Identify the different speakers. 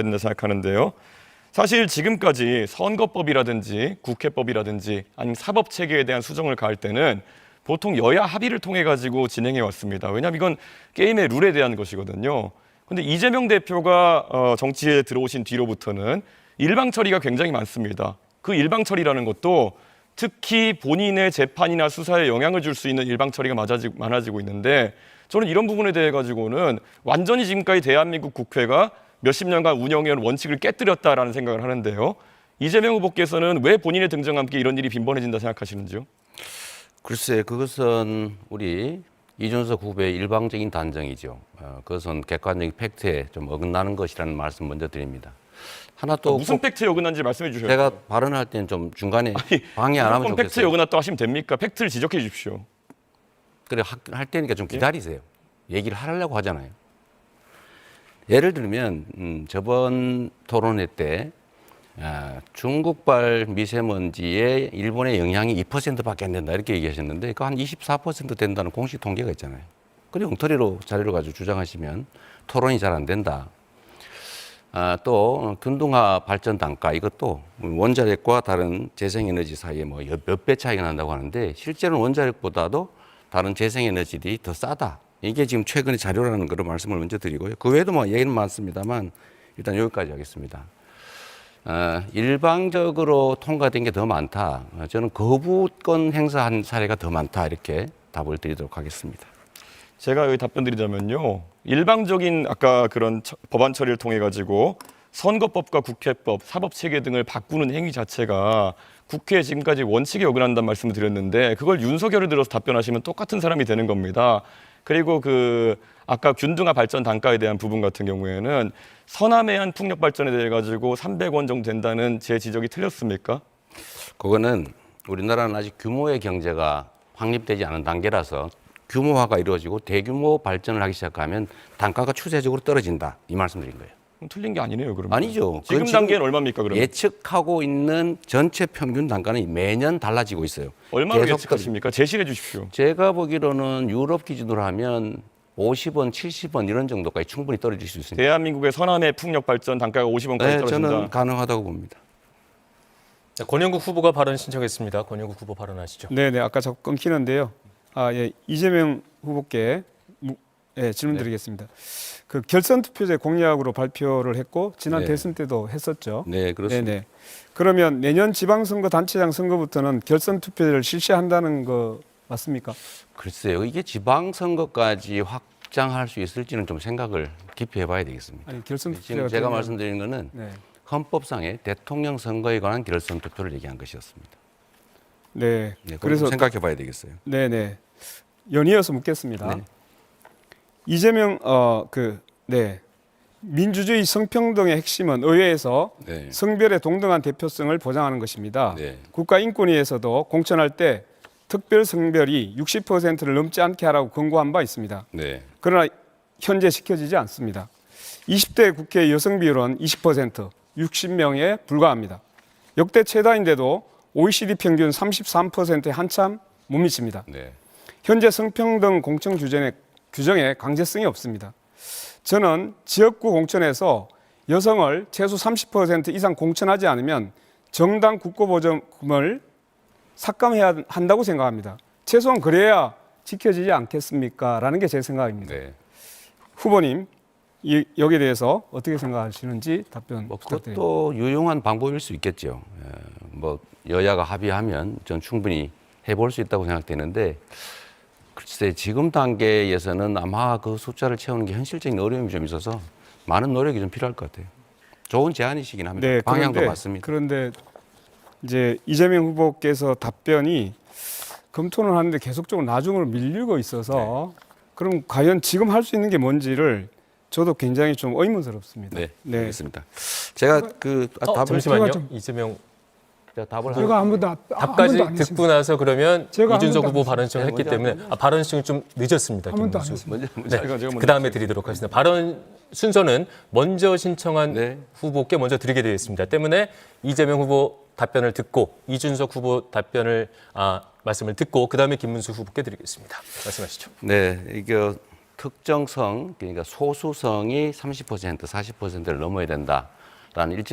Speaker 1: 된다 생각하는데요. 사실 지금까지 선거법이라든지 국회법이라든지 아니면 사법체계에 대한 수정을 가할 때는 보통 여야 합의를 통해 가지고 진행해 왔습니다. 왜냐하면 이건 게임의 룰에 대한 것이거든요. 근데 이재명 대표가 정치에 들어오신 뒤로부터는 일방 처리가 굉장히 많습니다. 그 일방 처리라는 것도 특히 본인의 재판이나 수사에 영향을 줄 수 있는 일방 처리가 많아지고 있는데 저는 이런 부분에 대해 가지고는 완전히 지금까지 대한민국 국회가 몇십 년간 운영해온 원칙을 깨뜨렸다라는 생각을 하는데요. 이재명 후보께서는 왜 본인의 등장과 함께 이런 일이 빈번해진다 생각하시는지요?
Speaker 2: 글쎄, 그것은 우리 이준석 후보의 일방적인 단정이죠. 그것은 객관적인 팩트에 좀 어긋나는 것이라는 말씀 먼저 드립니다. 하나 또
Speaker 1: 무슨 팩트에 어긋난지 말씀해 주셔야죠.
Speaker 2: 제가 발언할 때는 좀 중간에 방해 안 하면 좋겠어요.
Speaker 1: 팩트에 어긋났다고 하시면 됩니까? 팩트를 지적해 주십시오.
Speaker 2: 그래 할 때니까 좀 기다리세요. 얘기를 하려고 하잖아요. 예를 들면 저번 토론회 때 중국발 미세먼지에 일본의 영향이 2%밖에 안 된다 이렇게 얘기하셨는데 그 한 24% 된다는 공식 통계가 있잖아요. 그래 엉터리로 자료를 가지고 주장하시면 토론이 잘 안 된다. 또 균등화 발전 단가 이것도 원자력과 다른 재생에너지 사이에 뭐 몇 배 차이가 난다고 하는데 실제로는 원자력보다도 다른 재생에너지들이 더 싸다. 이게 지금 최근의 자료라는 그런 말씀을 먼저 드리고요. 그 외에도 뭐 얘기는 많습니다만 일단 여기까지 하겠습니다. 일방적으로 통과된 게 더 많다. 저는 거부권 행사한 사례가 더 많다. 이렇게 답을 드리도록 하겠습니다.
Speaker 1: 제가 여기 답변 드리자면요. 일방적인 아까 그런 법안 처리를 통해 가지고 선거법과 국회법, 사법체계 등을 바꾸는 행위 자체가 국회에 지금까지 원칙에 어긋난다는 말씀을 드렸는데 그걸 윤석열을 들어서 답변하시면 똑같은 사람이 되는 겁니다. 그리고 아까 균등화 발전 단가에 대한 부분 같은 경우에는 서남해안 풍력 발전에 대해 가지고 300원 정도 된다는 제 지적이 틀렸습니까?
Speaker 2: 그거는 우리나라는 아직 규모의 경제가 확립되지 않은 단계라서 규모화가 이루어지고 대규모 발전을 하기 시작하면 단가가 추세적으로 떨어진다. 이 말씀 드린 거예요.
Speaker 1: 틀린 게 아니네요, 그러면.
Speaker 2: 아니죠.
Speaker 1: 지금 단계는 얼마입니까, 그러면?
Speaker 2: 예측하고 있는 전체 평균 단가는 매년 달라지고 있어요.
Speaker 1: 얼마로 예측하십니까? 제시해 주십시오.
Speaker 2: 제가 보기로는 유럽 기준으로 하면 50원, 70원 이런 정도까지 충분히 떨어질 수 있습니다.
Speaker 1: 대한민국의 서남해 풍력 발전 단가가 50원까지
Speaker 2: 네,
Speaker 1: 떨어진다.
Speaker 2: 저는 가능하다고 봅니다.
Speaker 3: 자, 권영국 후보가 발언 신청했습니다. 권영국 후보 발언하시죠.
Speaker 4: 네네, 아까 자꾸 끊기는데요. 예, 이재명 후보께 질문드리겠습니다. 그 결선 투표제 공약으로 발표를 했고 지난
Speaker 2: 네.
Speaker 4: 대선 때도 했었죠.
Speaker 2: 네, 그렇습니다.
Speaker 4: 네네. 그러면 내년 지방선거 단체장 선거부터는 결선 투표제를 실시한다는 거 맞습니까?
Speaker 2: 글쎄요, 이게 지방선거까지 확장할 수 있을지는 좀 생각을 깊이 해봐야 되겠습니다.
Speaker 4: 아니 결선 투표제가
Speaker 2: 지금 제가
Speaker 4: 되면-
Speaker 2: 말씀드리는 거는
Speaker 4: 네.
Speaker 2: 헌법상의 대통령 선거에 관한 결선 투표를 얘기한 것이었습니다.
Speaker 4: 네.
Speaker 2: 네,
Speaker 4: 그래서
Speaker 2: 생각해봐야 되겠어요.
Speaker 4: 네네. 연이어서 묻겠습니다.
Speaker 2: 네.
Speaker 4: 이재명 민주주의 성평등의 핵심은 의회에서
Speaker 2: 네.
Speaker 4: 성별의 동등한 대표성을 보장하는 것입니다.
Speaker 2: 네.
Speaker 4: 국가인권위에서도 공천할 때 특별 성별이 60%를 넘지 않게 하라고 권고한 바 있습니다.
Speaker 2: 네.
Speaker 4: 그러나 현재 지켜지지 않습니다. 20대 국회 여성 비율은 20%, 60명에 불과합니다. 역대 최다인데도 OECD 평균 33%에 한참 못 미칩니다.
Speaker 2: 네.
Speaker 4: 현재 성평등 공천 규정에 강제성이 없습니다. 저는 지역구 공천에서 여성을 최소 30% 이상 공천하지 않으면 정당 국고보조금을 삭감해야 한다고 생각합니다. 최소한 그래야 지켜지지 않겠습니까? 라는 게 제 생각입니다.
Speaker 2: 네.
Speaker 4: 후보님, 여기에 대해서 어떻게 생각하시는지 답변 부탁드립니다.
Speaker 2: 그것도 유용한 방법일 수 있겠죠. 뭐 여야가 합의하면 전 충분히 해볼 수 있다고 생각되는데 글쎄 지금 단계에서는 아마 그 숫자를 채우는 게 현실적인 어려움이 좀 있어서 많은 노력이 좀 필요할 것 같아요. 좋은 제안이시긴 합니다.
Speaker 4: 네,
Speaker 2: 방향도 맞습니다.
Speaker 4: 그런데 이제 이재명 후보께서 답변이 검토는 하는데 계속적으로 나중으로 밀리고 있어서 그럼 과연 지금 할 수 있는 게 뭔지를 저도 굉장히 좀 의문스럽습니다.
Speaker 2: 네, 알겠습니다. 제가 답을
Speaker 3: 잠시만요.
Speaker 4: 좀-
Speaker 3: 이재명
Speaker 2: 제가 답을
Speaker 4: 제가 아무도
Speaker 3: 답까지
Speaker 4: 아무도 안
Speaker 3: 듣고
Speaker 4: 했습니다.
Speaker 3: 나서 그러면
Speaker 4: 제가
Speaker 3: 이준석
Speaker 4: 아무도
Speaker 3: 후보
Speaker 4: 안
Speaker 3: 발언 신청을 했기
Speaker 2: 먼저
Speaker 3: 때문에 발언 신청이 좀 늦었습니다.
Speaker 4: 아무도 안
Speaker 3: 김문수.
Speaker 4: 했습니다.
Speaker 2: 먼저
Speaker 3: 네,
Speaker 1: 제가 먼저
Speaker 3: 그 다음에 드리도록 하겠습니다. 발언 순서는 먼저 신청한
Speaker 2: 네.
Speaker 3: 후보께 먼저 드리게 되어 있습니다. 때문에 이재명 후보 답변을 듣고 이준석 후보 말씀을 듣고 그 다음에 김문수 후보께 드리겠습니다. 말씀하시죠.
Speaker 2: 네, 이게 특정성, 그러니까 소수성이 30%, 40%를 넘어야 된다라는 일정